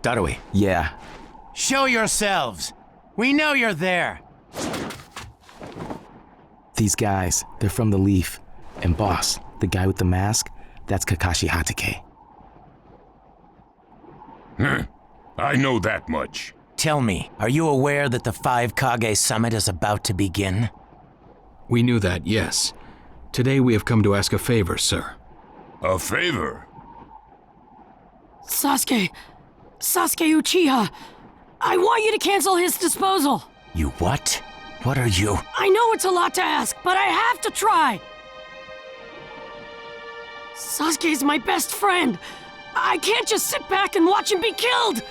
Gotta we? Yeah. Show yourselves! We know you're there! These guys, they're from the Leaf. And boss, the guy with the mask, that's Kakashi Hatake. I know that much. Tell me, are you aware that the 5 Kage Summit is about to begin? We knew that, yes. Today we have come to ask a favor, sir. A favor? Sasuke Uchiha, I want you to cancel his disposal. You what? What are you? I know it's a lot to ask, but I have to try. Sasuke's my best friend. I can't just sit back and watch him be killed.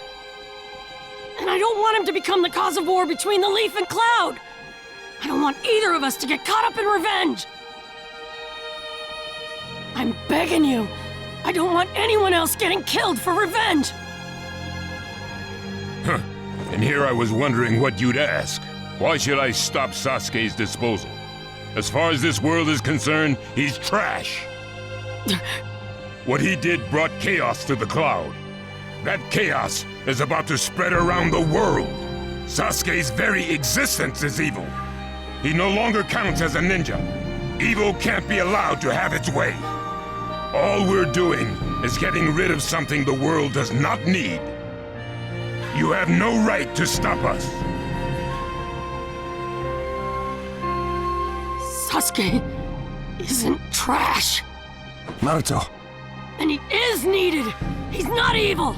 And I don't want him to become the cause of war between the Leaf and Cloud. I don't want either of us to get caught up in revenge. I'm begging you. I don't want anyone else getting killed for revenge. Huh. And here I was wondering what you'd ask. Why should I stop Sasuke's disposal? As far as this world is concerned, he's trash. What he did brought chaos to the Cloud. That chaos is about to spread around the world. Sasuke's very existence is evil. He no longer counts as a ninja. Evil can't be allowed to have its way. All we're doing is getting rid of something the world does not need. You have no right to stop us. Sasuke isn't trash. Naruto. And he is needed. He's not evil.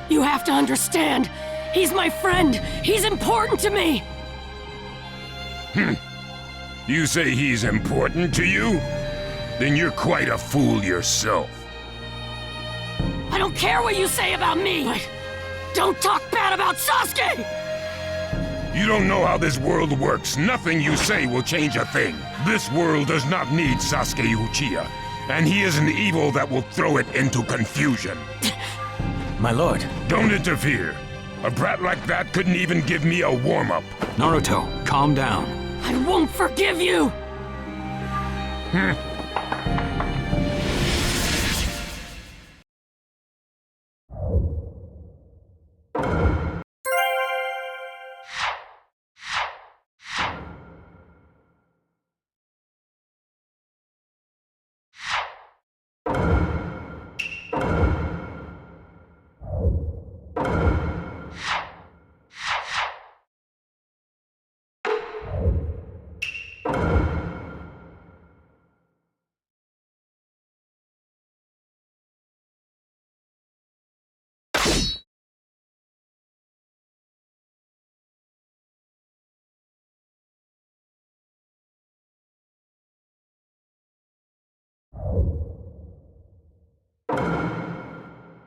You have to understand. He's my friend. He's important to me. You say he's important to you? Then you're quite a fool yourself. I don't care what you say about me, but don't talk bad about Sasuke! You don't know how this world works. Nothing you say will change a thing. This world does not need Sasuke Uchiha, and he is an evil that will throw it into confusion. My lord. Don't interfere. A brat like that couldn't even give me a warm-up. Naruto, calm down. I won't forgive you!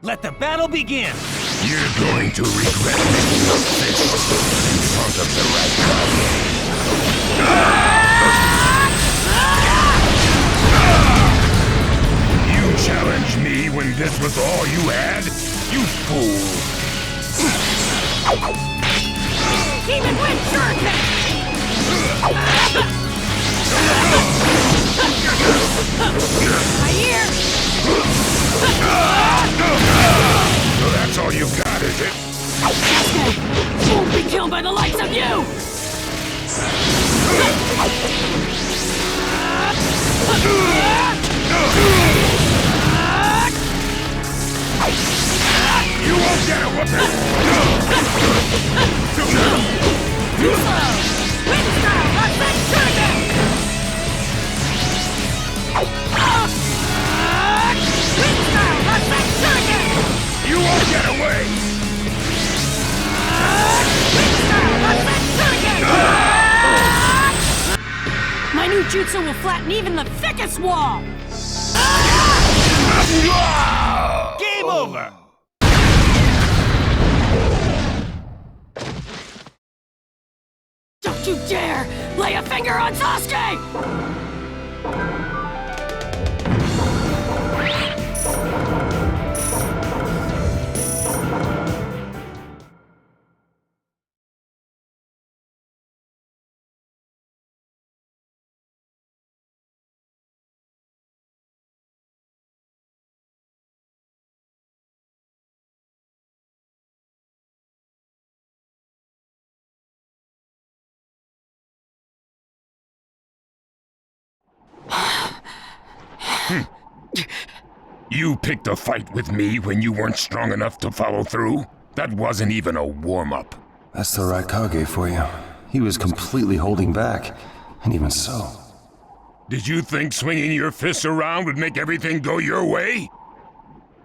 Let the battle begin! You're going to regret making your fist in front of the right Kage. You challenged me when this was all you had? You fool! Demon Wind Shuriken! My ear! So that's all you've got, is it? Sasuke won't be killed by the likes of you! You won't get a whooping! Too slow! Wind style! Let's Shuriken! Wind style! Let's Shuriken! You won't get away! Wind style! Let's Shuriken! My new jutsu will flatten even the thickest wall! Game over! Don't you dare lay a finger on Sasuke! You picked a fight with me when you weren't strong enough to follow through? That wasn't even a warm-up. That's the right kage for you. He was completely holding back, and even so. Did you think swinging your fists around would make everything go your way?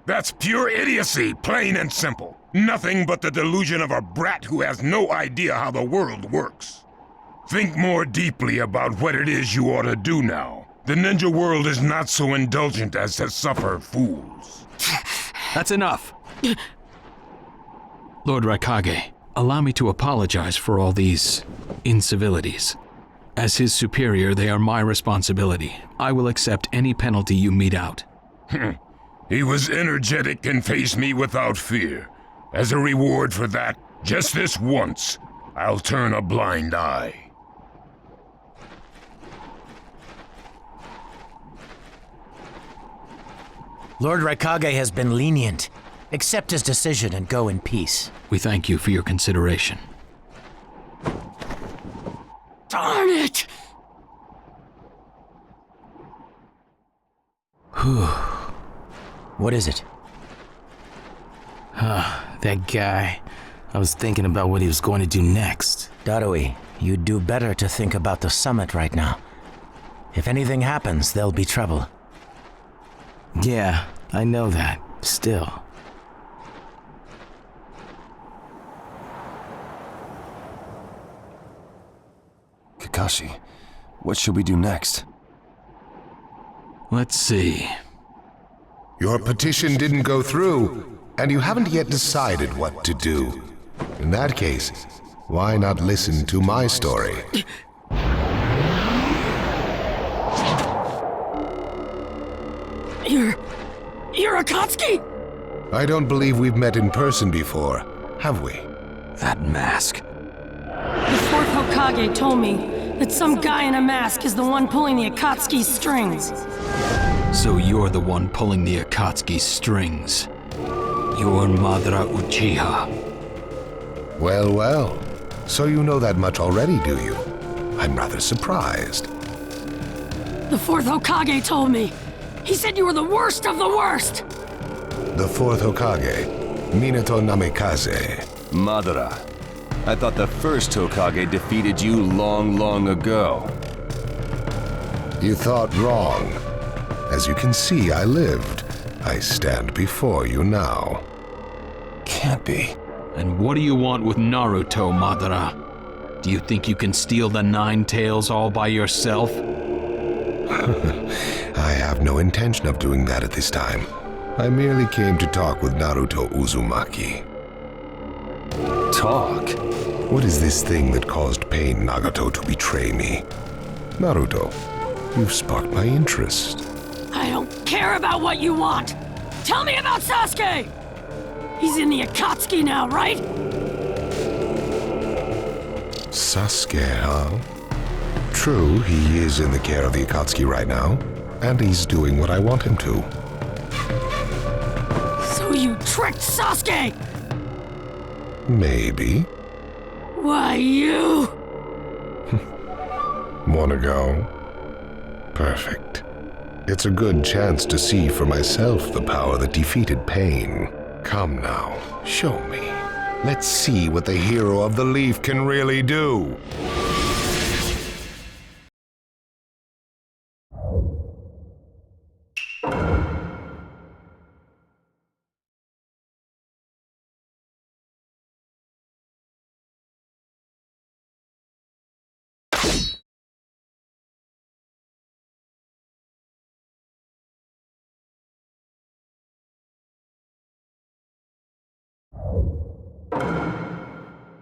That's pure idiocy, plain and simple. Nothing but the delusion of a brat who has no idea how the world works. Think more deeply about what it is you ought to do now. The ninja world is not so indulgent as to suffer fools. That's enough. Lord Raikage, allow me to apologize for all these incivilities. As his superior, they are my responsibility. I will accept any penalty you mete out. He was energetic and faced me without fear. As a reward for that, just this once, I'll turn a blind eye. Lord Raikage has been lenient. Accept his decision and go in peace. We thank you for your consideration. Darn it! What is it? That guy. I was thinking about what he was going to do next. Darui, you'd do better to think about the summit right now. If anything happens, there'll be trouble. Yeah, I know that. Still. Kakashi, what should we do next? Let's see. Your petition didn't go through, and you haven't yet decided what to do. In that case, why not listen to my story? You're Akatsuki? I don't believe we've met in person before, have we? That mask. The fourth Hokage told me that some guy in a mask is the one pulling the Akatsuki's strings. So you're the one pulling the Akatsuki strings. You're Madara Uchiha. Well, well. So you know that much already, do you? I'm rather surprised. The fourth Hokage told me. He said you were the worst of the worst. The fourth Hokage, Minato Namikaze. Madara. I thought the first Hokage defeated you long ago. You thought wrong. As you can see, I lived. I stand before you now. Can't be. And what do you want with Naruto, Madara? Do you think you can steal the Nine Tails all by yourself? I have no intention of doing that at this time. I merely came to talk with Naruto Uzumaki. Talk? What is this thing that caused Pain Nagato to betray me? Naruto, you've sparked my interest. I don't care about what you want. Tell me about Sasuke! He's in the Akatsuki now, right? Sasuke, huh? True, he is in the care of the Akatsuki right now, and he's doing what I want him to. So you tricked Sasuke! Maybe. Why, you... Wanna go? Perfect. It's a good chance to see for myself the power that defeated Pain. Come now, show me. Let's see what the hero of the leaf can really do.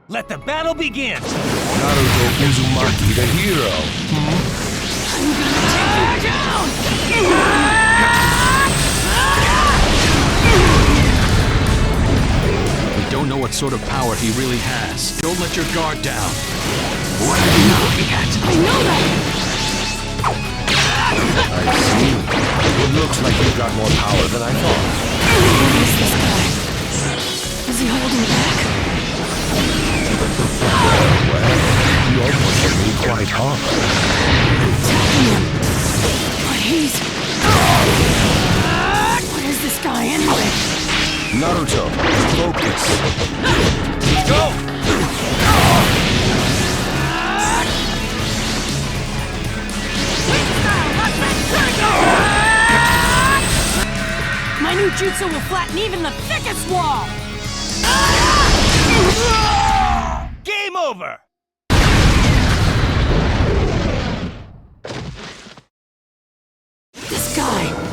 Let the battle begin! Naruto Uzumaki, the hero. We don't know what sort of power he really has. Don't let your guard down. What are you looking at? I know that! I see. It looks like you've got more power than I thought. Who is this guy? Is he holding back? Well, you almost hit me quite hard. I'm attacking him. But he's... Naruto, focus. Go! My new jutsu will flatten even the thickest wall! Game over! This guy...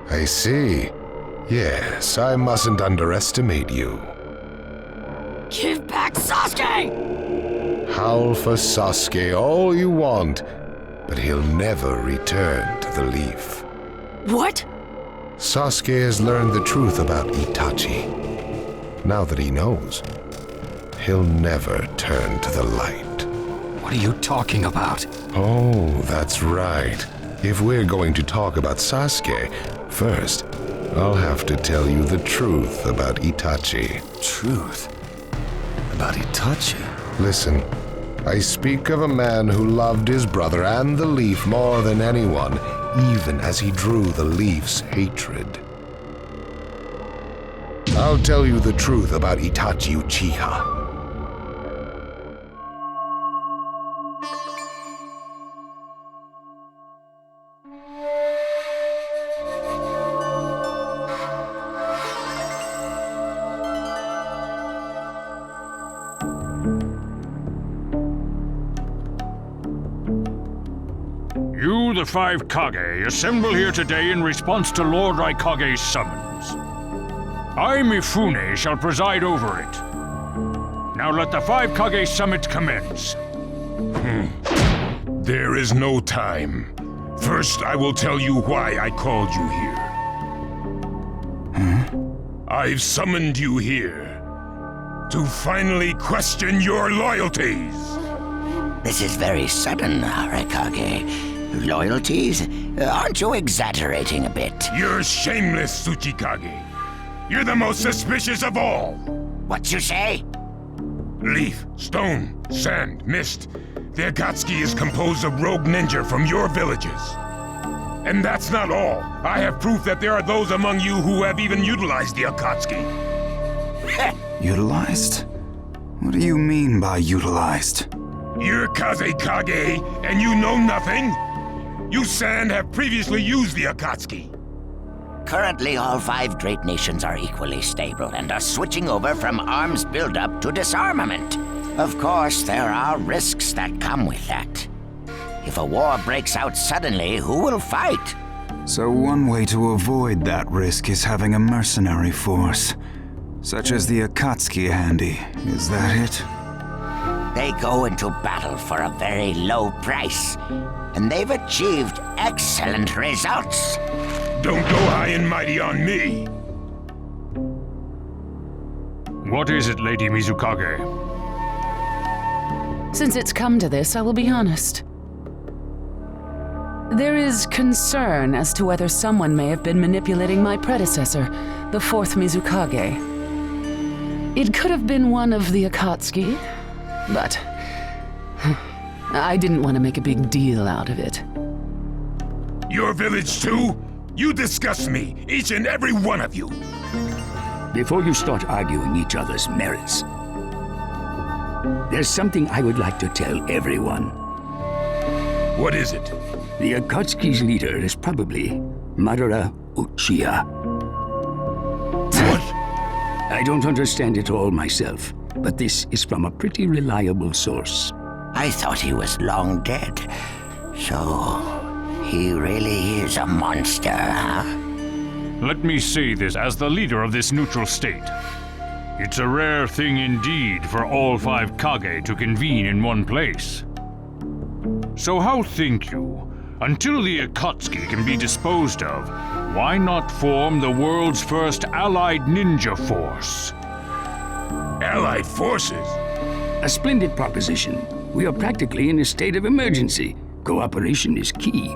I see. Yes, I mustn't underestimate you. Give back Sasuke! Howl for Sasuke all you want, but he'll never return to the leaf. What? Sasuke has learned the truth about Itachi. Now that he knows, he'll never turn to the light. What are you talking about? Oh, that's right. If we're going to talk about Sasuke, first, I'll have to tell you the truth about Itachi. Truth? About Itachi? Listen, I speak of a man who loved his brother and the leaf more than anyone, even as he drew the leaf's hatred. I'll tell you the truth about Itachi Uchiha. You, the five kage, assemble here today in response to Lord Raikage's summons. I, Mifune, shall preside over it. Now let the five kage summit commence. There is no time. First, I will tell you why I called you here. I've summoned you here to finally question your loyalties. This is very sudden, Raikage. Loyalties? Aren't you exaggerating a bit? You're shameless, Tsuchikage. You're the most suspicious of all. What you say? Leaf, stone, sand, mist. The Akatsuki is composed of rogue ninja from your villages. And that's not all. I have proof that there are those among you who have even utilized the Akatsuki. Utilized? What do you mean by utilized? You're Kaze Kage, and you know nothing? You Sand have previously used the Akatsuki. Currently, all five great nations are equally stable and are switching over from arms buildup to disarmament. Of course, there are risks that come with that. If a war breaks out suddenly, who will fight? So one way to avoid that risk is having a mercenary force, such as the Akatsuki handy. Is that it? They go into battle for a very low price, and they've achieved excellent results. Don't go high and mighty on me. What is it, Lady Mizukage? Since it's come to this, I will be honest. There is concern as to whether someone may have been manipulating my predecessor, the fourth Mizukage. It could have been one of the Akatsuki, but I didn't want to make a big deal out of it. Your village too? You disgust me, each and every one of you. Before you start arguing each other's merits, there's something I would like to tell everyone. What is it? The Akatsuki's leader is probably Madara Uchiha. What? I don't understand it all myself, but this is from a pretty reliable source. I thought he was long dead. So, he really is a monster, huh? Let me say this as the leader of this neutral state. It's a rare thing indeed for all five kage to convene in one place. So how think you, until the Akatsuki can be disposed of, why not form the world's first allied ninja force? Allied forces? A splendid proposition. We are practically in a state of emergency. Cooperation is key.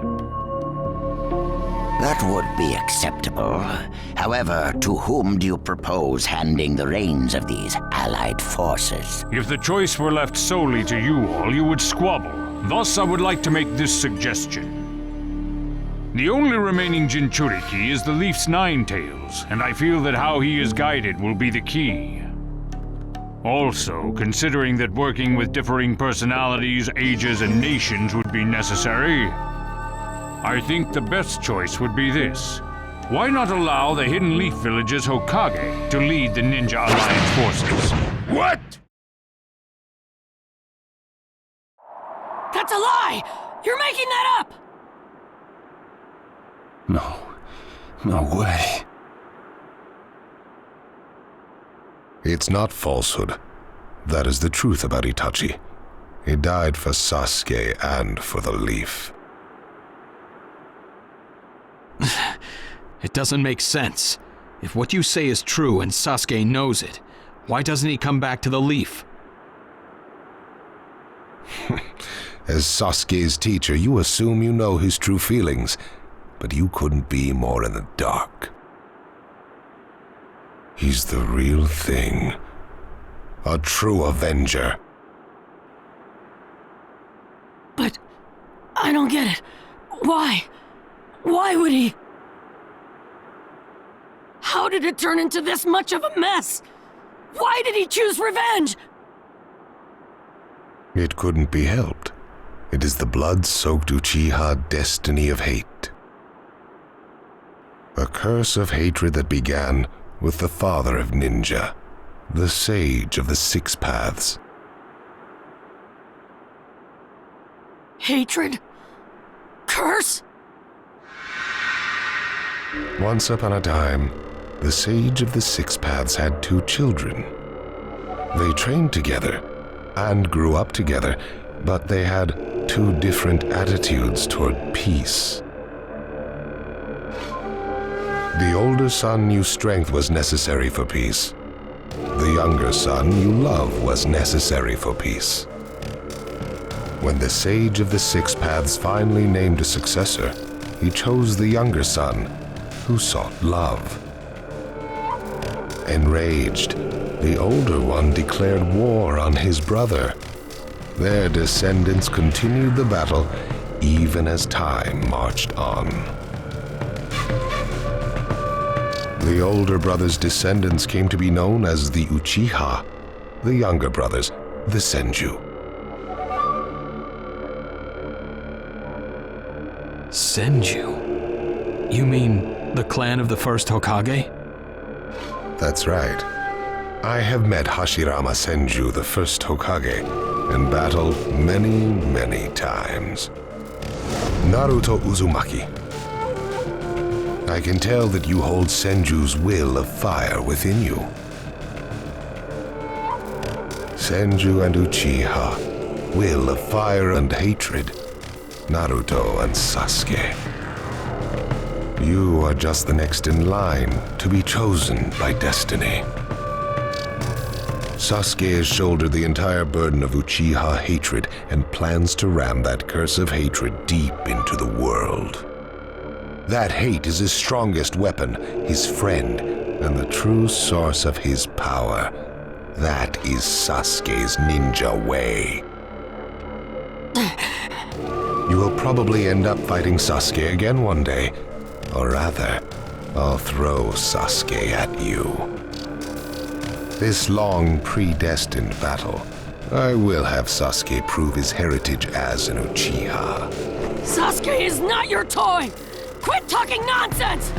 That would be acceptable. However, to whom do you propose handing the reins of these allied forces? If the choice were left solely to you all, you would squabble. Thus, I would like to make this suggestion. The only remaining Jinchuriki is the Leaf's Nine Tails, and I feel that how he is guided will be the key. Also, considering that working with differing personalities, ages, and nations would be necessary, I think the best choice would be this. Why not allow the Hidden Leaf Village's Hokage to lead the Ninja Alliance forces? What? That's a lie! You're making that up! No way. It's not falsehood. That is the truth about Itachi. He died for Sasuke and for the Leaf. It doesn't make sense. If what you say is true and Sasuke knows it, why doesn't he come back to the Leaf? As Sasuke's teacher, you assume you know his true feelings, but you couldn't be more in the dark. He's the real thing. A true Avenger. But I don't get it. Why? Why would he? How did it turn into this much of a mess? Why did he choose revenge? It couldn't be helped. It is the blood-soaked Uchiha destiny of hate. A curse of hatred that began with the father of ninja, the sage of the Six Paths. Hatred? Curse? Once upon a time, the sage of the Six Paths had 2 children. They trained together and grew up together, but they had 2 different attitudes toward peace. The older son knew strength was necessary for peace. The younger son knew love was necessary for peace. When the sage of the Six Paths finally named a successor, he chose the younger son, who sought love. Enraged, the older one declared war on his brother. Their descendants continued the battle even as time marched on. The older brother's descendants came to be known as the Uchiha, the younger brothers, the Senju. Senju? You mean the clan of the first Hokage? That's right. I have met Hashirama Senju, the first Hokage, and battled many times. Naruto Uzumaki. I can tell that you hold Senju's will of fire within you. Senju and Uchiha, will of fire and hatred. Naruto and Sasuke. You are just the next in line to be chosen by destiny. Sasuke has shouldered the entire burden of Uchiha hatred and plans to ram that curse of hatred deep into the world. That hate is his strongest weapon, his friend, and the true source of his power. That is Sasuke's ninja way. You will probably end up fighting Sasuke again one day. Or rather, I'll throw Sasuke at you. This long, predestined battle, I will have Sasuke prove his heritage as an Uchiha. Sasuke is not your toy! Quit talking nonsense!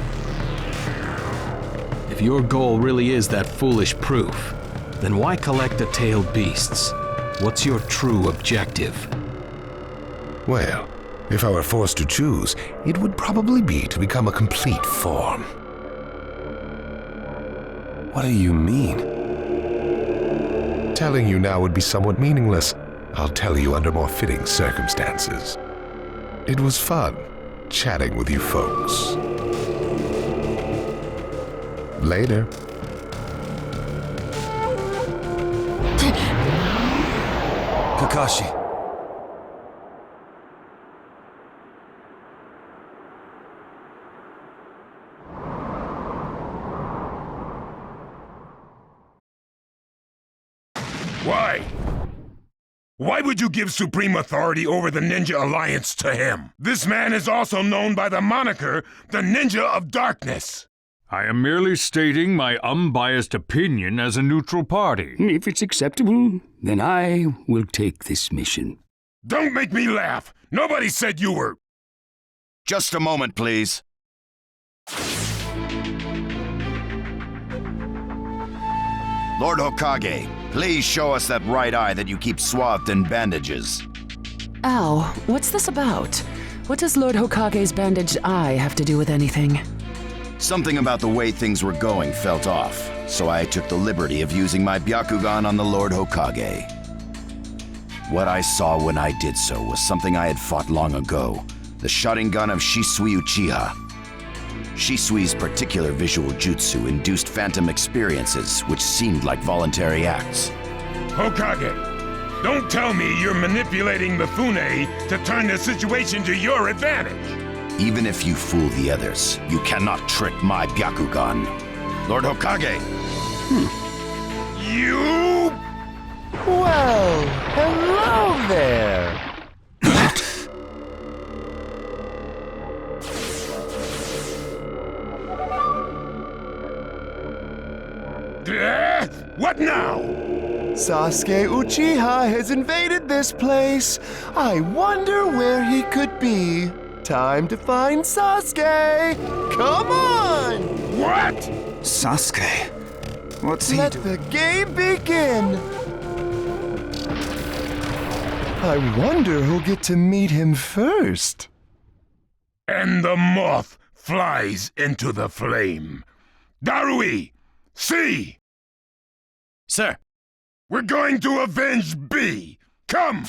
If your goal really is that foolish proof, then why collect the tailed beasts? What's your true objective? Well, if I were forced to choose, it would probably be to become a complete form. What do you mean? Telling you now would be somewhat meaningless. I'll tell you under more fitting circumstances. It was fun chatting with you folks. Later. Kakashi. Why? Why would you give supreme authority over the Ninja Alliance to him? This man is also known by the moniker, the Ninja of Darkness. I am merely stating my unbiased opinion as a neutral party. If it's acceptable, then I will take this mission. Don't make me laugh! Nobody said you were... Just a moment, please. Lord Hokage, please show us that right eye that you keep swathed in bandages. Ow, what's this about? What does Lord Hokage's bandaged eye have to do with anything? Something about the way things were going felt off, so I took the liberty of using my Byakugan on the Lord Hokage. What I saw when I did so was something I had fought long ago, the Sharingan of Shisui Uchiha. Shisui's particular visual jutsu induced phantom experiences which seemed like voluntary acts. Hokage, don't tell me you're manipulating Mifune to turn the situation to your advantage. Even if you fool the others, you cannot trick my Byakugan. Lord Hokage! You... Well, hello there! What now? Sasuke Uchiha has invaded this place. I wonder where he could be. Time to find Sasuke! Come on! What? Sasuke? What's he Let doing? the game begin! I wonder who'll get to meet him first. And the moth flies into the flame. Darui! See! Sir! We're going to avenge B! Come!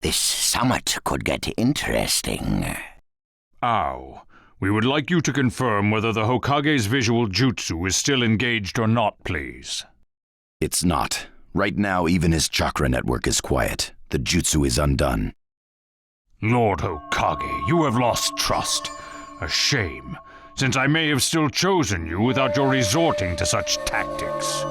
This summit could get interesting. Ow. We would like you to confirm whether the Hokage's visual jutsu is still engaged or not, please. It's not. Right now, even his chakra network is quiet. The jutsu is undone. Lord Hokage, you have lost trust. A shame, since I may have still chosen you without your resorting to such tactics.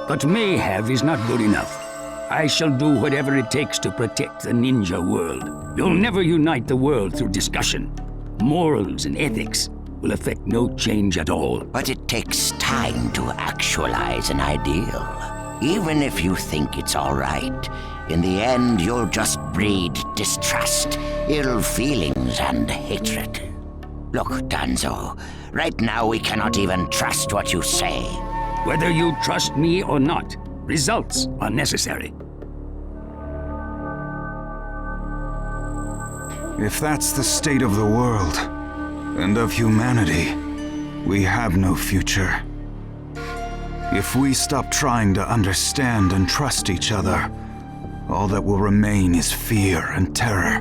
But may have is not good enough. I shall do whatever it takes to protect the ninja world. You'll never unite the world through discussion. Morals and ethics will affect no change at all. But it takes time to actualize an ideal. Even if you think it's all right, in the end you'll just breed distrust, ill feelings, and hatred. Look, Danzo, right now we cannot even trust what you say. Whether you trust me or not, results are necessary. If that's the state of the world, and of humanity, we have no future. If we stop trying to understand and trust each other, all that will remain is fear and terror.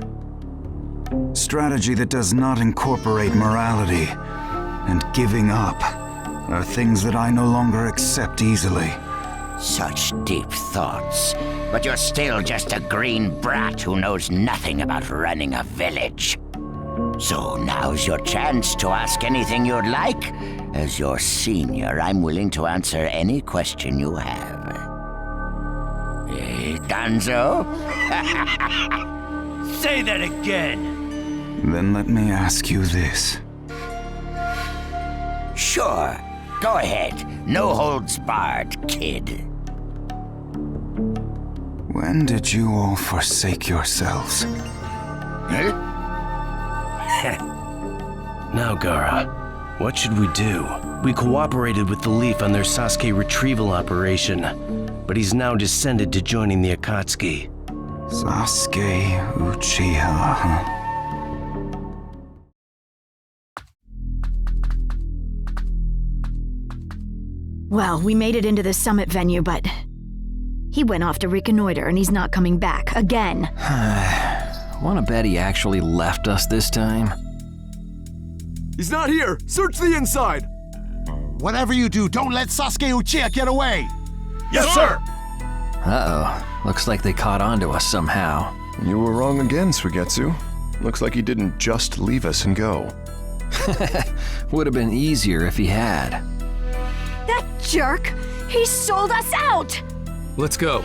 Strategy that does not incorporate morality and giving up are things that I no longer accept easily. Such deep thoughts, but you're still just a green brat who knows nothing about running a village. So now's your chance to ask anything you'd like. As your senior, I'm willing to answer any question you have. Danzo? Say that again! Then let me ask you this. Sure. Go ahead. No holds barred, kid. When did you all forsake yourselves? Now, Gaara, what should we do? We cooperated with the Leaf on their Sasuke retrieval operation, but he's now descended to joining the Akatsuki. Sasuke Uchiha, huh? Well, we made it into the summit venue, but he went off to reconnoiter and he's not coming back again. Wanna bet he actually left us this time? He's not here! Search the inside! Whatever you do, don't let Sasuke Uchiha get away! Yes, sir! Uh-oh. Looks like they caught on to us somehow. You were wrong again, Suigetsu. Looks like he didn't just leave us and go. Would have been easier if he had. That jerk! He sold us out! Let's go.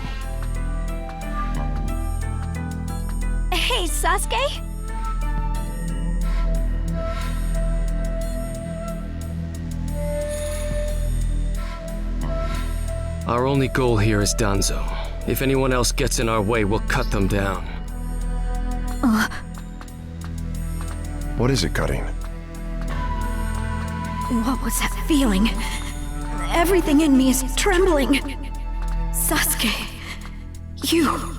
Hey, Sasuke? Our only goal here is Danzo. If anyone else gets in our way, we'll cut them down. What is it, Karin? What was that feeling? Everything in me is trembling. Sasuke, you...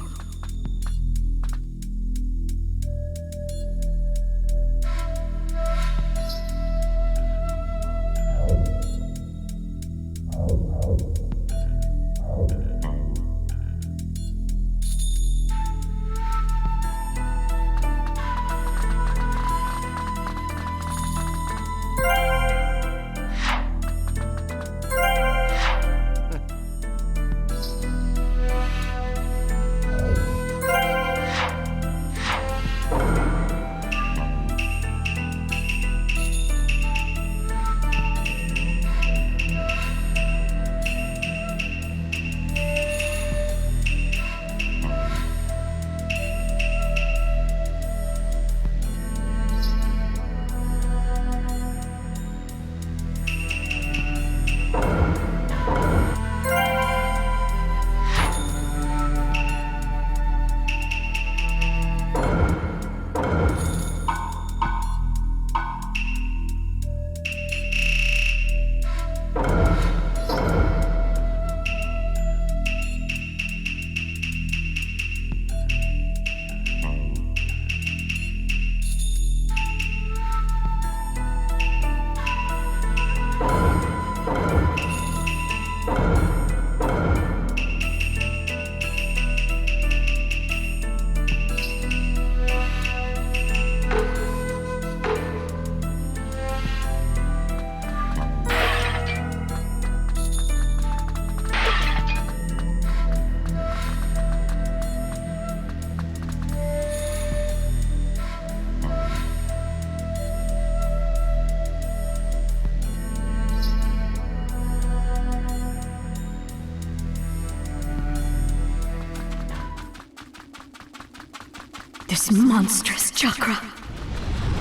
This monstrous chakra.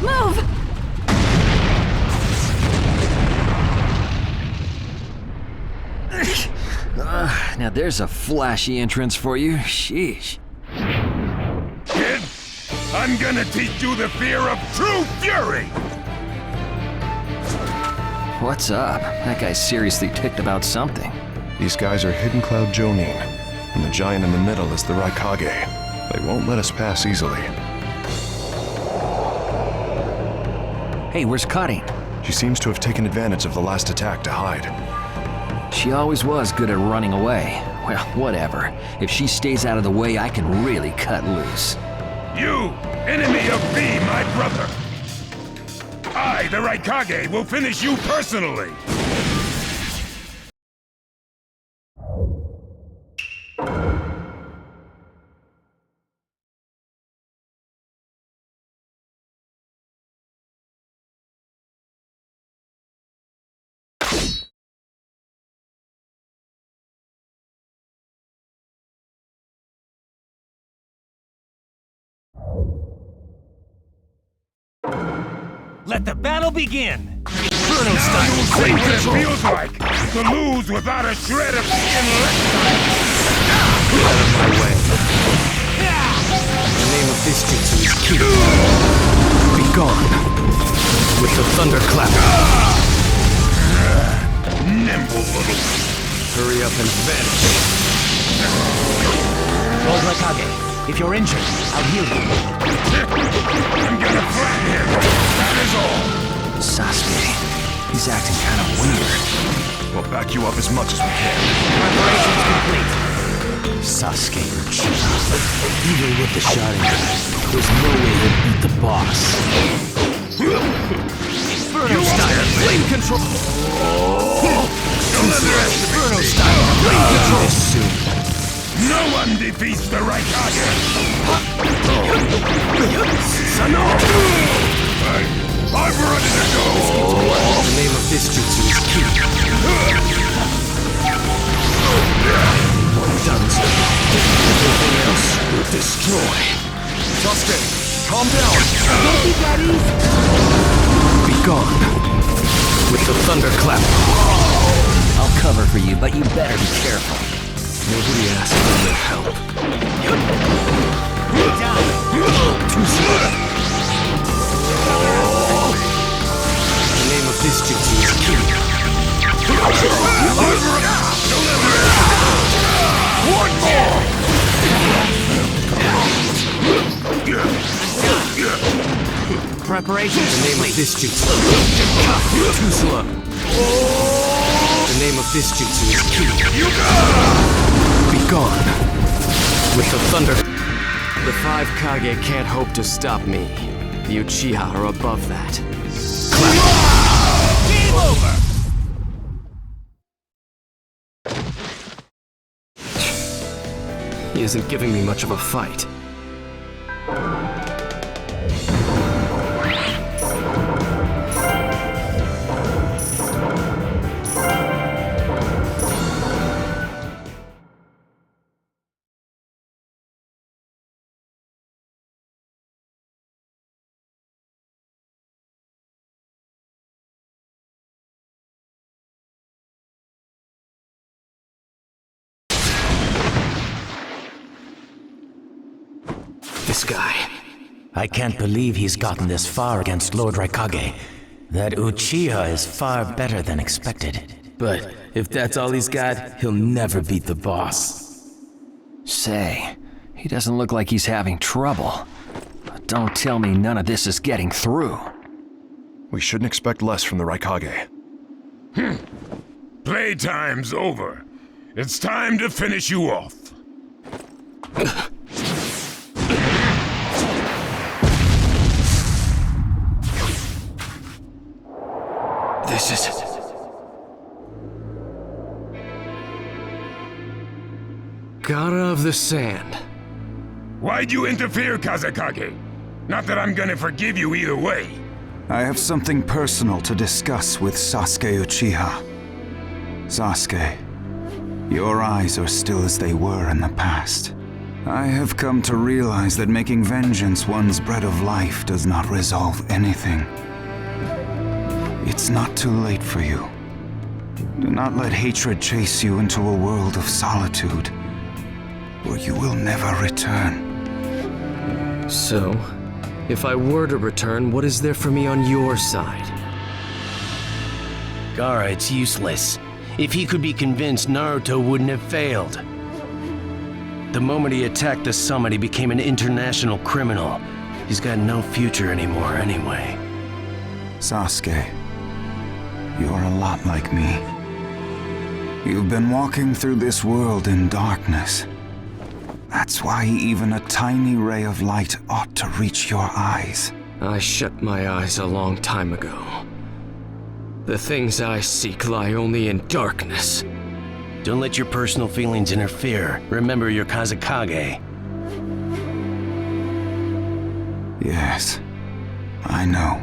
Move! Now there's a flashy entrance for you. Sheesh. Kid, I'm gonna teach you the fear of true fury! What's up? That guy's seriously ticked about something. These guys are Hidden Cloud Jonin, and the giant in the middle is the Raikage. They won't let us pass easily. Hey, where's Karin? She seems to have taken advantage of the last attack to hide. She always was good at running away. Well, whatever. If she stays out of the way, I can really cut loose. You, enemy of me, my brother! I, the Raikage, will finish you personally! Let the battle begin! Now you'll see what it feels like to lose without a shred of skin left. Get out of my way. The name of this jutsu is Ki. Be gone. With the thunderclap. Nimble little... Hurry up and vanish. Lord Raikage, if you're injured, I'll heal you. I'm gonna flatten him, that is all. Sasuke, he's acting kind of weird. We'll back you up as much as we can. Preparations complete. Sasuke Uchiha. Even with the Sharingan, there's no way he'll beat the boss. Inferno style, flame control! Don't underestimate Inferno me. style, flame control! This soon. No one defeats the Raikage! I'm ready to go! The name of this jutsu is Ki. Done. Everything else will destroy. Sasuke, calm down! Be gone. With the thunderclap. I'll cover for you, but you better be careful. Nobody asked for your help. Too slow. The name of this jutsu is Ki. One more! Preparations. The name of this jutsu. Too slow. The name of this jutsu is Ki. Be gone. With the thunder. The 5 kage can't hope to stop me. The Uchiha are above that. Game over. He isn't giving me much of a fight. This guy. I can't believe he's gotten this far against Lord Raikage. That Uchiha is far better than expected. But if that's all he's got, he'll never beat the boss. Say, he doesn't look like he's having trouble. But don't tell me none of this is getting through. We shouldn't expect less from the Raikage. Playtime's over. It's time to finish you off. This is... Gara of the Sand. Why'd you interfere, Kazekage? Not that I'm gonna forgive you either way. I have something personal to discuss with Sasuke Uchiha. Sasuke, your eyes are still as they were in the past. I have come to realize that making vengeance one's bread of life does not resolve anything. It's not too late for you. Do not let hatred chase you into a world of solitude, where you will never return. So, if I were to return, what is there for me on your side? Gara, it's useless. If he could be convinced, Naruto wouldn't have failed. The moment he attacked the summit, he became an international criminal. He's got no future anymore anyway. Sasuke, you're a lot like me. You've been walking through this world in darkness. That's why even a tiny ray of light ought to reach your eyes. I shut my eyes a long time ago. The things I seek lie only in darkness. Don't let your personal feelings interfere. Remember your Kazekage. Yes, I know.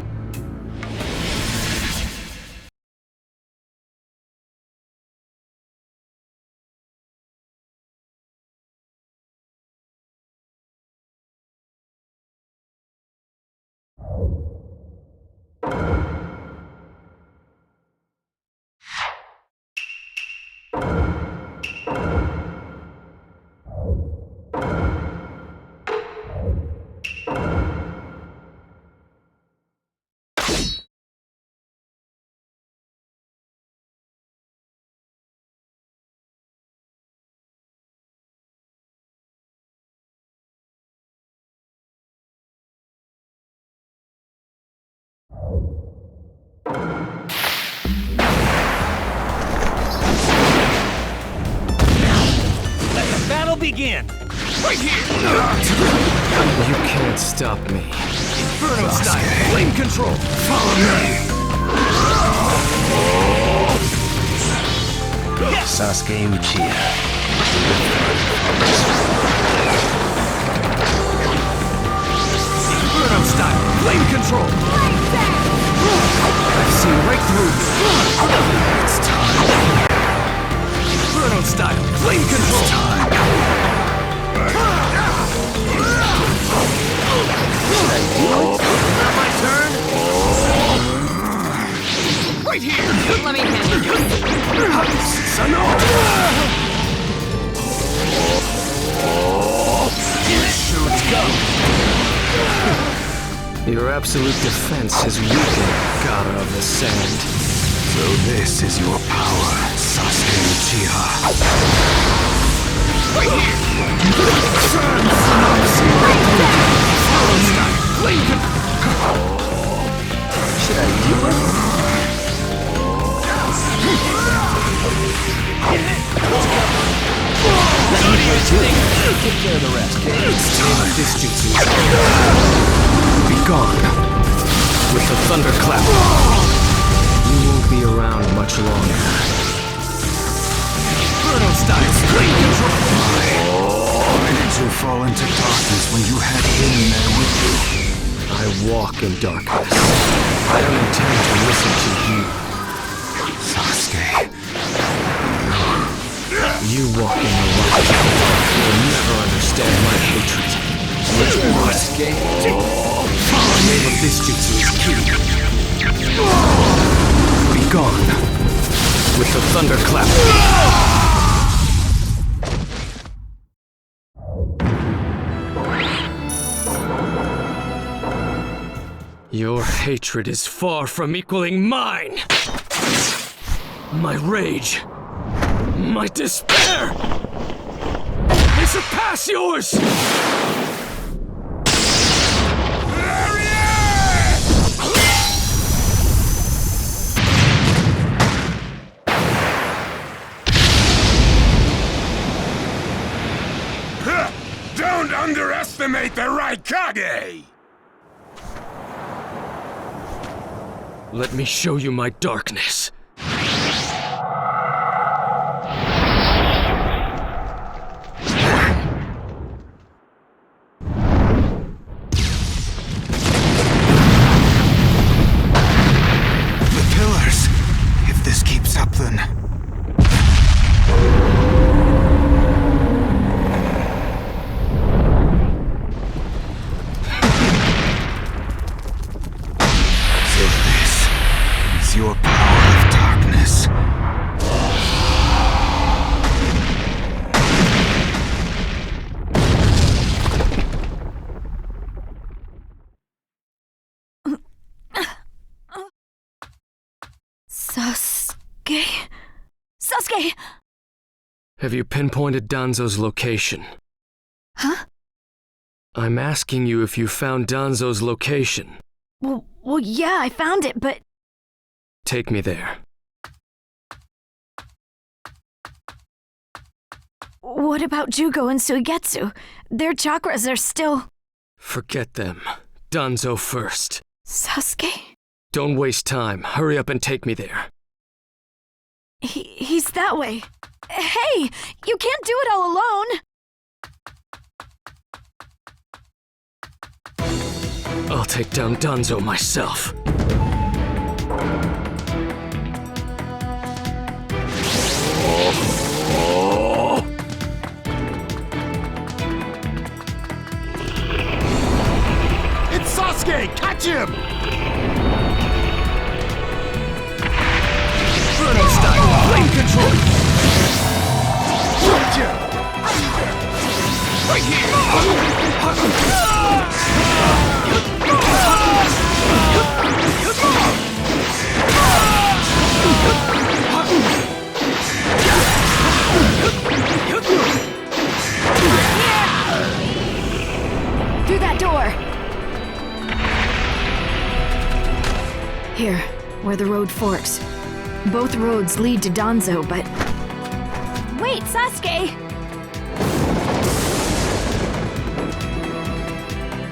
Battle begin! Right here! You can't stop me. Inferno style, flame control! Follow me! Sasuke Uchiha. Inferno style, flame control! I've seen right through you. It's time. Inferno style, flame control! It's time. Should I do it? Not my turn? Right here! Let me handle you. Your absolute defense has weakened, God of the Sand. So this is your power, Sasuke Uchiha. Right here! Should I do it? Take care of the rest, okay? It's time. This jutsu. Be gone. With the thunderclap. You won't be around much longer. Inferno style, flame control. Why did you fall into darkness when you had him there with you? I walk in darkness. I don't intend to listen to you. Sasuke. You walk in the light. You'll never understand my hatred. Which one, Sasuke? The name of this jutsu is Ki. Be gone. With the thunderclap. Your hatred is far from equaling mine! My rage, my despair, they surpass yours! Don't underestimate the Raikage! Let me show you my darkness. The pillars. If this keeps up, then... your power of darkness. Sasuke? Sasuke! Have you pinpointed Danzo's location? Huh? I'm asking you if you found Danzo's location. Well, yeah, I found it, but... Take me there. What about Jugo and Suigetsu? Their chakras are still... Forget them. Danzo first. Sasuke? Don't waste time. Hurry up and take me there. He's that way. Hey! You can't do it all alone! I'll take down Danzo myself. It's Sasuke! Catch him! Inferno style, flame control! Gotcha! Right here! Through that door! Here, where the road forks. Both roads lead to Danzo, but... Wait, Sasuke!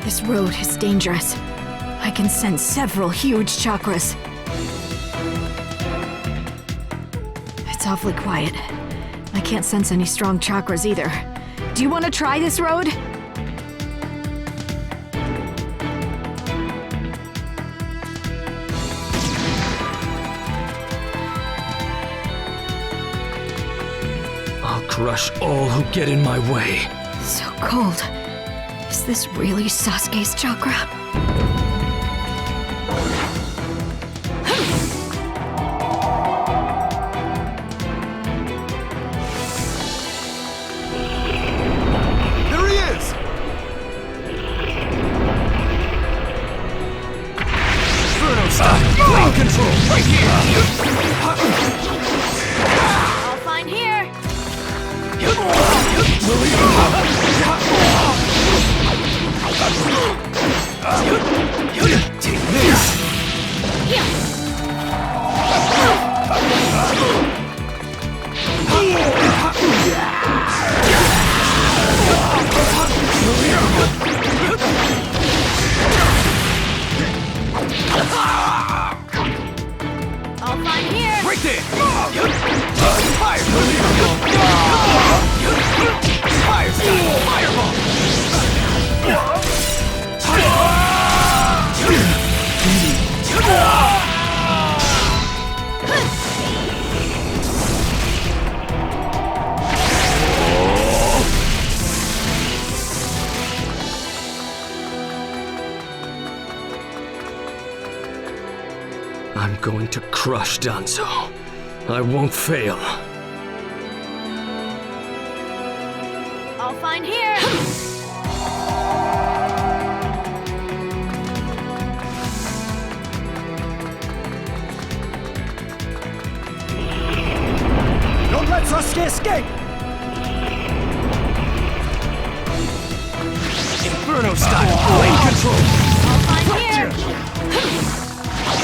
This road is dangerous. I can sense several huge chakras. awfully quiet. I can't sense any strong chakras either. Do you want to try this road? I'll crush all who get in my way. So cold. Is this really Sasuke's chakra? There he is! Inferno style! Flame control! Right here! All fine here! Take this! All fine here! Right there! Fire! Fire style! Fireball! I'm going to crush Danzo. I won't fail. All fine here! Don't let Sasuke escape! Inferno style! Flame control! All fine here!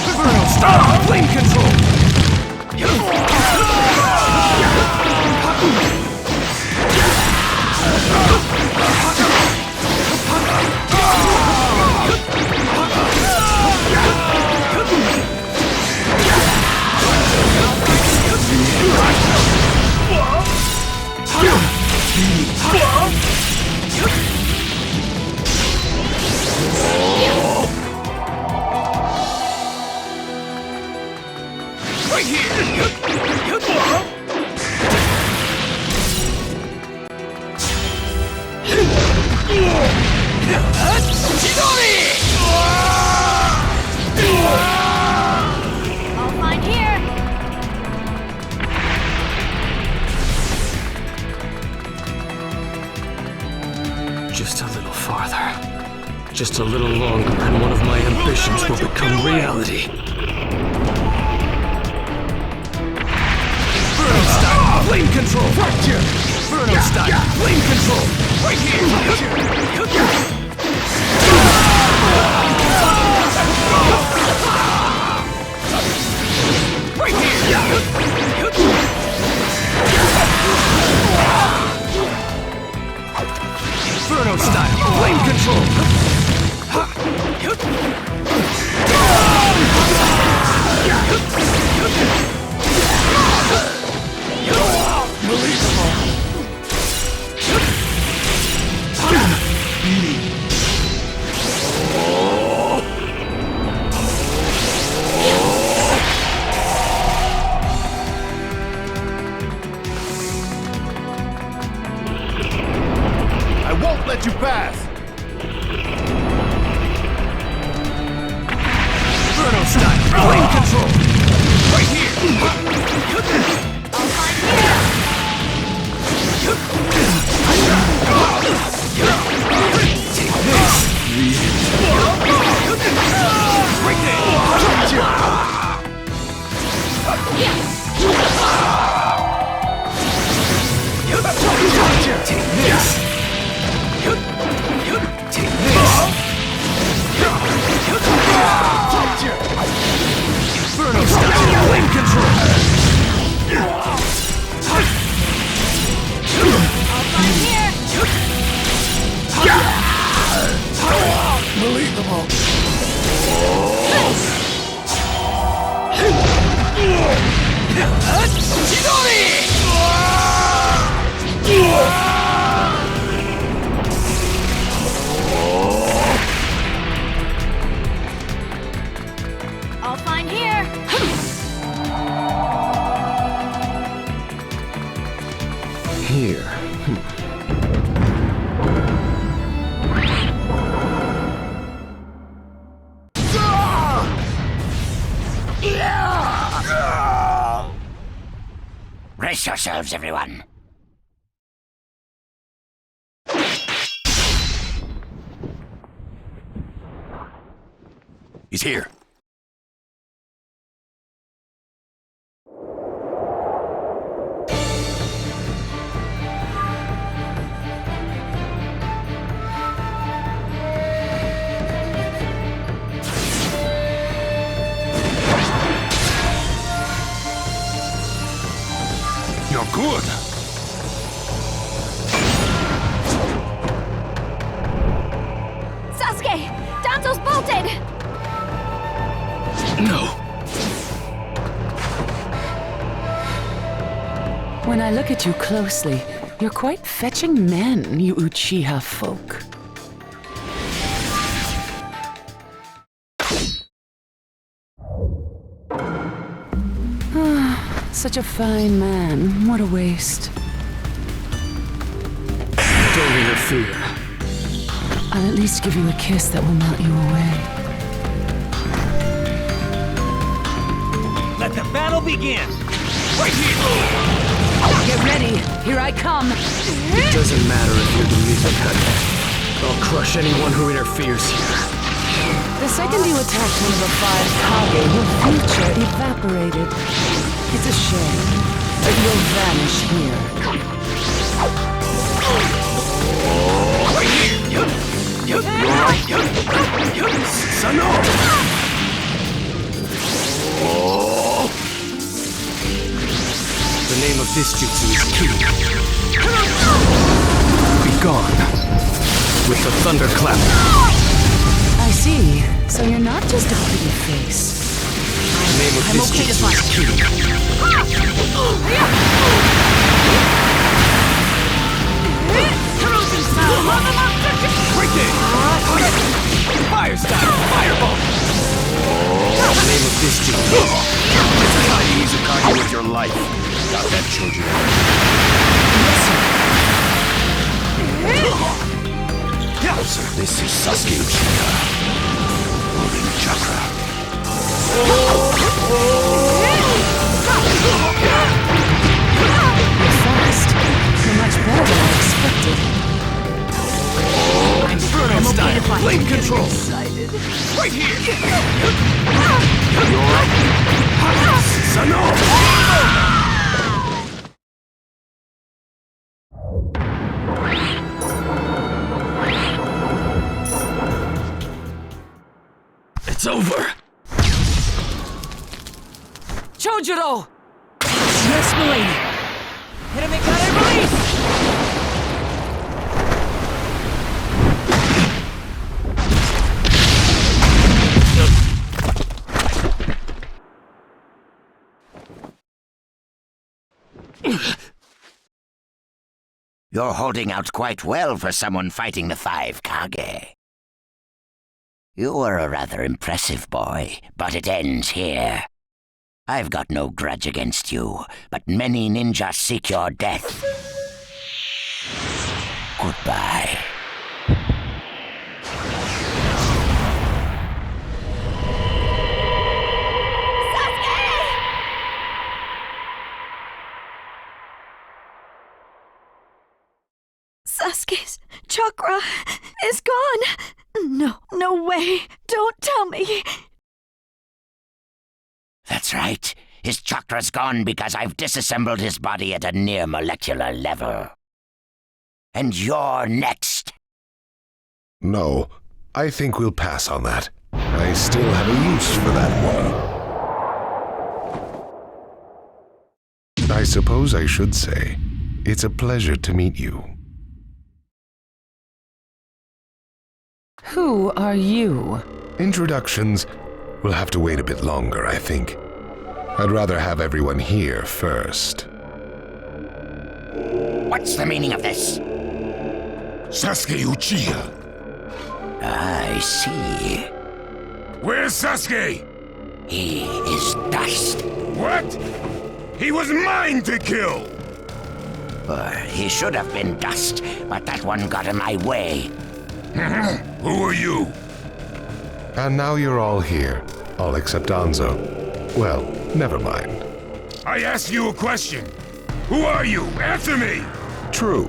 Inferno style! Flame control! Right here! All fine here! Just a little farther. Just a little longer, and one of my ambitions will become reality. Inferno style! Flame control! Right here! Inferno style! Flame control! Right here! Right here! Inferno style! Flame control! I won't let you pass! Inferno style! Flame control! Right here! All fine here! Take this! Right there! Take this! Take this! Inferno style! Flame control! All fine here! Unbelievable! Chidori! Brace yourselves, everyone. He's here. You're good. Sasuke! Danzo's bolted! No. When I look at you closely, you're quite fetching men, you Uchiha folk. Such a fine man. What a waste. Don't interfere. I'll at least give you a kiss that will melt you away. Let the battle begin! Right here! Get ready! Here I come! It doesn't matter if you're the Mizukage. I'll crush anyone who interferes here. The second you attacked one of the 5 kage, your future evaporated. It's a shame, but you'll vanish here. The name of this jutsu is ki. Be gone with the thunderclap. I see. So you're not just a pretty face. The name of this okay to jutsu is ki. Right there! Fire style! Fireball! The name of this jutsu. It's time to use a kage with your life. Got that, children? So this is Sasuke Uchiha. Holding chakra. You're fast. You're much better than I expected. Inferno style! Flame control! Right here! Sano! It's over. Chojuro! Yes, milady. Hiramikare release! You're holding out quite well for someone fighting the 5 kage. You were a rather impressive boy, but it ends here. I've got no grudge against you, but many ninjas seek your death. Goodbye. Sasuke's chakra is gone. No way. Don't tell me. That's right. His chakra's gone because I've disassembled his body at a near molecular level. And you're next. No, I think we'll pass on that. I still have a use for that one. I suppose I should say, it's a pleasure to meet you. Who are you? Introductions will have to wait a bit longer, I think. I'd rather have everyone here first. What's the meaning of this? Sasuke Uchiha. I see. Where's Sasuke? He is dust. What? He was mine to kill! He should have been dust, but that one got in my way. Who are you? And now you're all here, all except Danzo. Well, never mind. I asked you a question. Who are you? Answer me! True.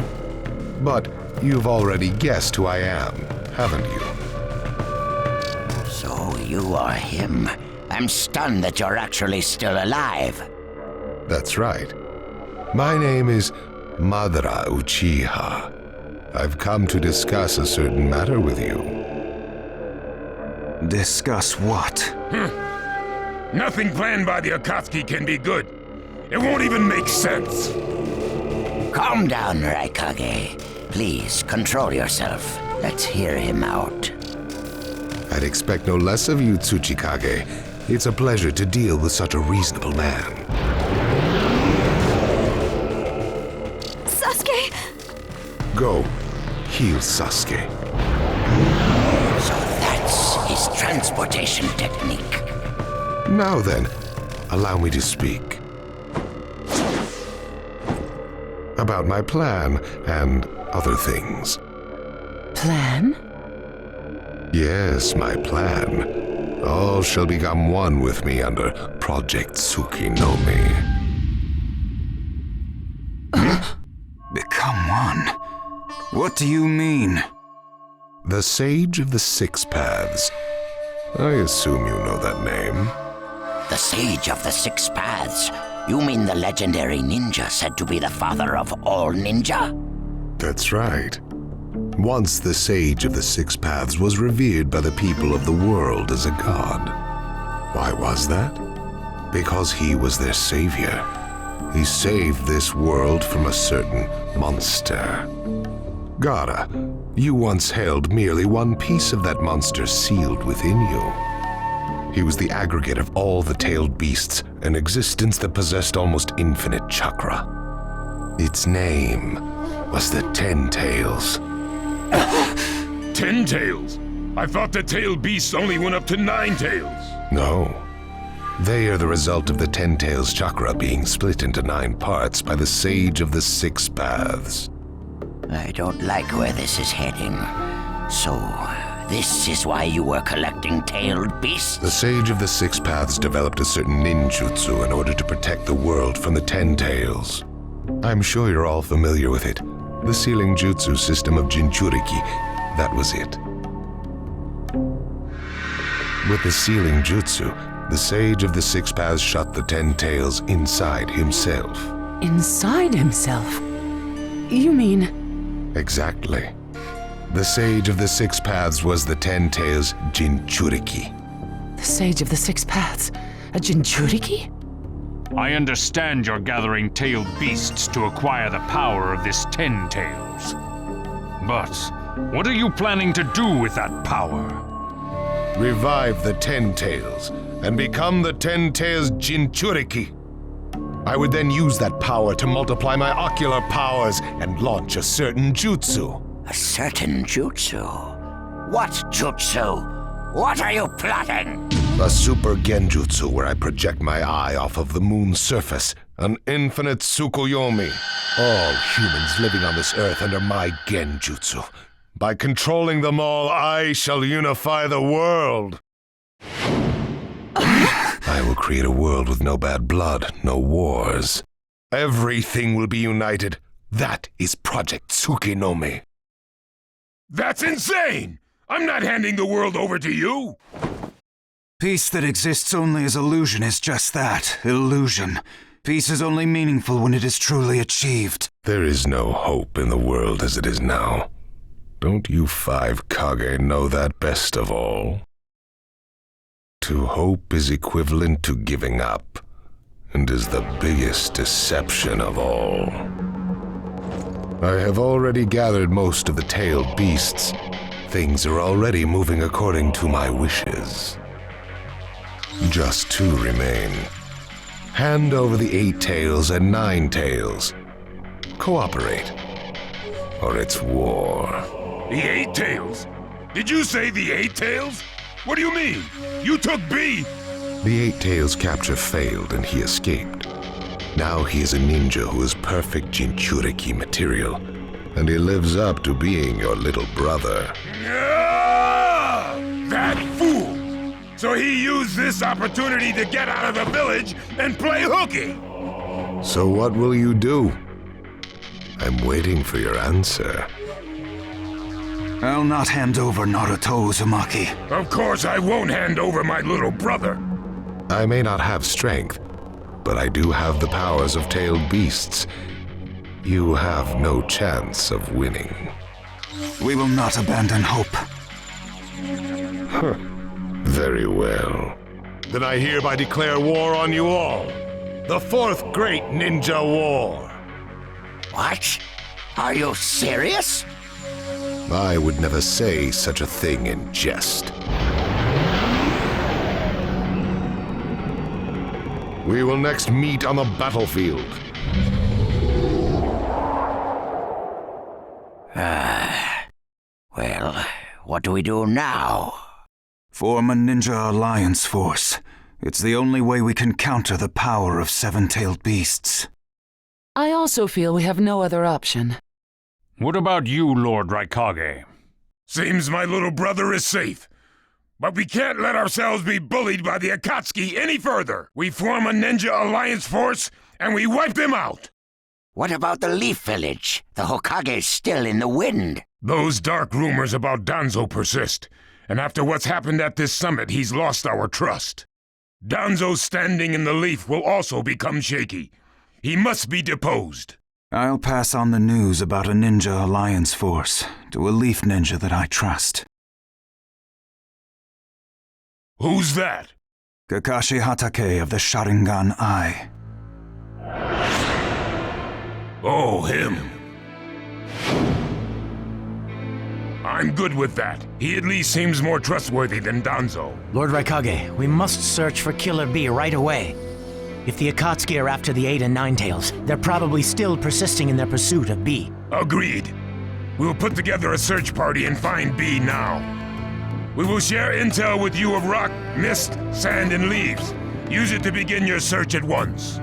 But you've already guessed who I am, haven't you? So you are him. I'm stunned that you're actually still alive. That's right. My name is Madara Uchiha. I've come to discuss a certain matter with you. Discuss what? Nothing planned by the Akatsuki can be good. It won't even make sense. Calm down, Raikage. Please, control yourself. Let's hear him out. I'd expect no less of you, Tsuchikage. It's a pleasure to deal with such a reasonable man. Sasuke! Go, heal Sasuke. So that's his transportation technique. Now then, allow me to speak. About my plan and other things. Plan? Yes, my plan. All shall become one with me under Project Tsukinome. Become one? What do you mean? The Sage of the Six Paths. I assume you know that name. The Sage of the Six Paths? You mean the legendary ninja said to be the father of all ninja? That's right. Once the Sage of the Six Paths was revered by the people of the world as a god. Why was that? Because he was their savior. He saved this world from a certain monster. Gaara, you once held merely one piece of that monster sealed within you. He was the aggregate of all the tailed beasts, an existence that possessed almost infinite chakra. Its name was the 10 Tails. 10 tails? I thought the tailed beasts only went up to 9 tails. No. They are the result of the 10 Tails chakra being split into 9 parts by the Sage of the Six Paths. I don't like where this is heading. So, this is why you were collecting tailed beasts? The Sage of the Six Paths developed a certain ninjutsu in order to protect the world from the 10 Tails. I'm sure you're all familiar with it. The sealing jutsu system of Jinchuriki. That was it. With the sealing jutsu, the Sage of the Six Paths shut the 10 Tails inside himself. Inside himself? You mean... Exactly. The Sage of the Six Paths was the 10 Tails Jinchuriki. The Sage of the Six Paths? A Jinchuriki? I understand you're gathering tailed beasts to acquire the power of this 10 Tails. But what are you planning to do with that power? Revive the 10 Tails and become the 10 Tails Jinchuriki. I would then use that power to multiply my ocular powers and launch a certain jutsu. A certain jutsu? What jutsu? What are you plotting? A super genjutsu where I project my eye off of the moon's surface. An infinite Tsukuyomi. All humans living on this earth under my genjutsu. By controlling them all, I shall unify the world. I will create a world with no bad blood, no wars. Everything will be united. That is Project Tsukinome. That's insane! I'm not handing the world over to you! Peace that exists only as illusion is just that, illusion. Peace is only meaningful when it is truly achieved. There is no hope in the world as it is now. Don't you 5 Kage know that best of all? To hope is equivalent to giving up, and is the biggest deception of all. I have already gathered most of the tailed beasts. Things are already moving according to my wishes. Just 2 remain. Hand over the 8 tails and 9 tails. Cooperate, or it's war. The 8 tails? Did you say the 8 tails? What do you mean? You took B! The 8 tails capture failed and he escaped. Now he is a ninja who is perfect Jinchuriki material, and he lives up to being your little brother. Ah! That fool! So he used this opportunity to get out of the village and play hooky! So what will you do? I'm waiting for your answer. I'll not hand over Naruto Uzumaki. Of course I won't hand over my little brother. I may not have strength, but I do have the powers of tailed beasts. You have no chance of winning. We will not abandon hope. Huh. Very well. Then I hereby declare war on you all. The fourth great ninja war. What? Are you serious? I would never say such a thing in jest. We will next meet on the battlefield. Well, what do we do now? Form a ninja alliance force. It's the only way we can counter the power of seven-tailed beasts. I also feel we have no other option. What about you, Lord Raikage? Seems my little brother is safe. But we can't let ourselves be bullied by the Akatsuki any further. We form a ninja alliance force, and we wipe them out. What about the Leaf Village? The Hokage's still in the wind. Those dark rumors about Danzo persist, and after what's happened at this summit, he's lost our trust. Danzo's standing in the Leaf will also become shaky. He must be deposed. I'll pass on the news about a ninja alliance force to a Leaf Ninja that I trust. Who's that? Kakashi Hatake of the Sharingan Eye. Oh, him. I'm good with that. He at least seems more trustworthy than Danzo. Lord Raikage, we must search for Killer Bee right away. If the Akatsuki are after the 8 and 9 tails, they're probably still persisting in their pursuit of Bee. Agreed. We'll put together a search party and find Bee now. We will share intel with you of rock, mist, sand, and leaves. Use it to begin your search at once.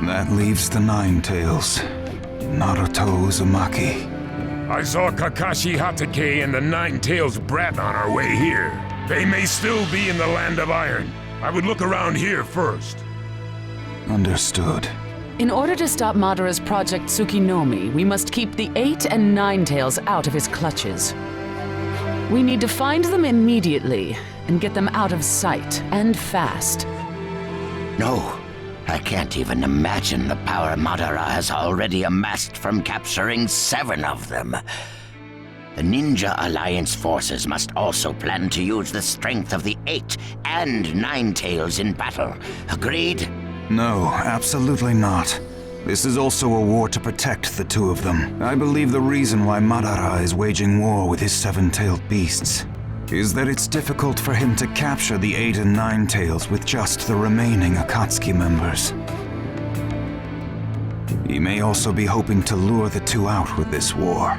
That leaves the 9 tails. Naruto Uzumaki. I saw Kakashi Hatake and the 9 tails brat on our way here. They may still be in the Land of Iron. I would look around here first. Understood. In order to stop Madara's Project Tsukinomi, we must keep the 8 and 9 tails out of his clutches. We need to find them immediately and get them out of sight, and fast. No, I can't even imagine the power Madara has already amassed from capturing 7 of them. The Ninja Alliance forces must also plan to use the strength of the 8 and 9 tails in battle. Agreed? No, absolutely not. This is also a war to protect the 2 of them. I believe the reason why Madara is waging war with his 7-tailed beasts is that it's difficult for him to capture the 8 and 9 tails with just the remaining Akatsuki members. He may also be hoping to lure the 2 out with this war.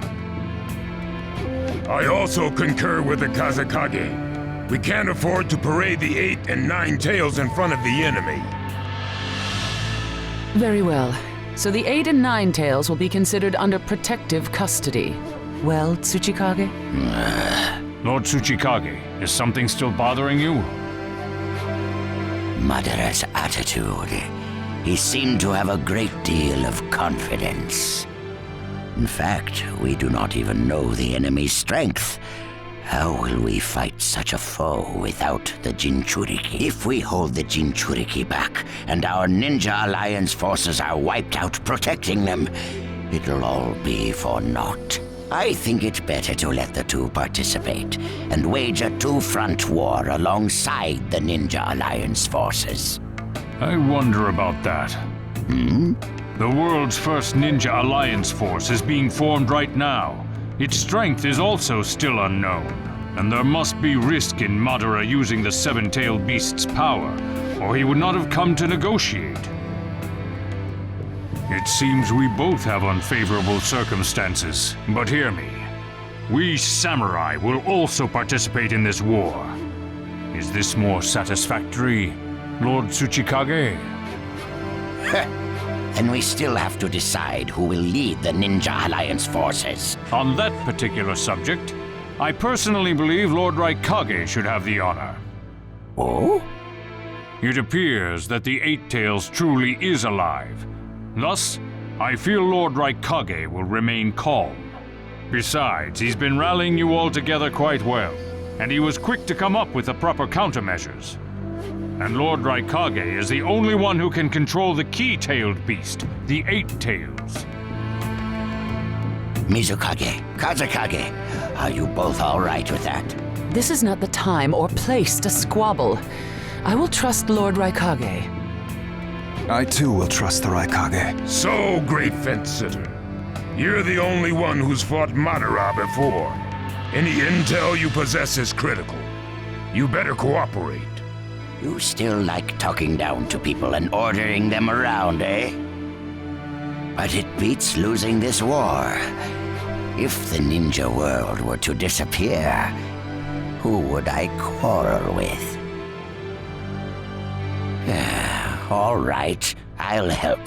I also concur with the Kazekage. We can't afford to parade the 8 and 9 tails in front of the enemy. Very well. So the 8 and 9 tails will be considered under protective custody. Well, Tsuchikage? Lord Tsuchikage, is something still bothering you? Madara's attitude. He seemed to have a great deal of confidence. In fact, we do not even know the enemy's strength. How will we fight such a foe without the Jinchuriki? If we hold the Jinchuriki back, and our Ninja Alliance forces are wiped out protecting them, it'll all be for naught. I think it better to let the 2 participate, and wage a 2-front war alongside the Ninja Alliance forces. I wonder about that. The world's first Ninja Alliance force is being formed right now. Its strength is also still unknown, and there must be risk in Madara using the 7-tailed beast's power, or he would not have come to negotiate. It seems we both have unfavorable circumstances, but hear me. We samurai will also participate in this war. Is this more satisfactory, Lord Tsuchikage? Then we still have to decide who will lead the Ninja Alliance forces. On that particular subject, I personally believe Lord Raikage should have the honor. Oh? It appears that the Eight Tails truly is alive. Thus, I feel Lord Raikage will remain calm. Besides, he's been rallying you all together quite well, and he was quick to come up with the proper countermeasures. And Lord Raikage is the only one who can control the key-tailed beast, the Eight Tails. Mizukage, Kazekage, are you both all right with that? This is not the time or place to squabble. I will trust Lord Raikage. I too will trust the Raikage. So, great fence-sitter. You're the only one who's fought Madara before. Any intel you possess is critical. You better cooperate. You still like talking down to people and ordering them around, eh? But it beats losing this war. If the ninja world were to disappear, who would I quarrel with? All right, I'll help.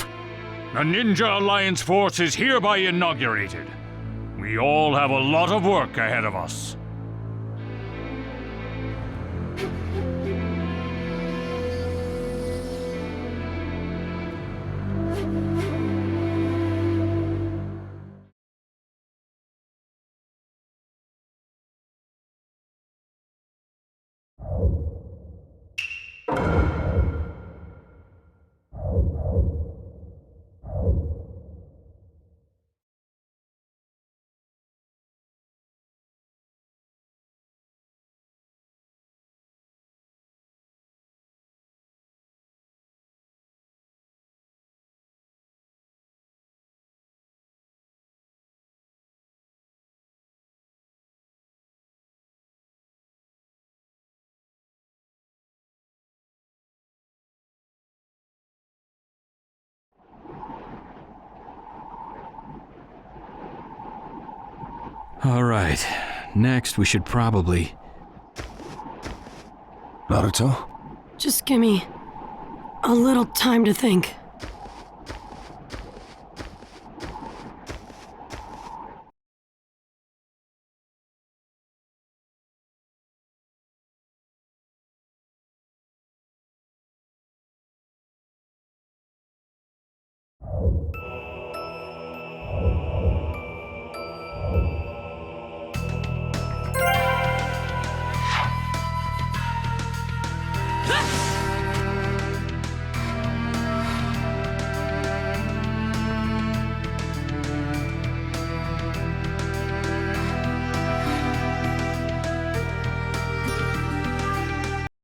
The Ninja Alliance force is hereby inaugurated. We all have a lot of work ahead of us. All right. Next, we should probably... Naruto? Just give me a little time to think.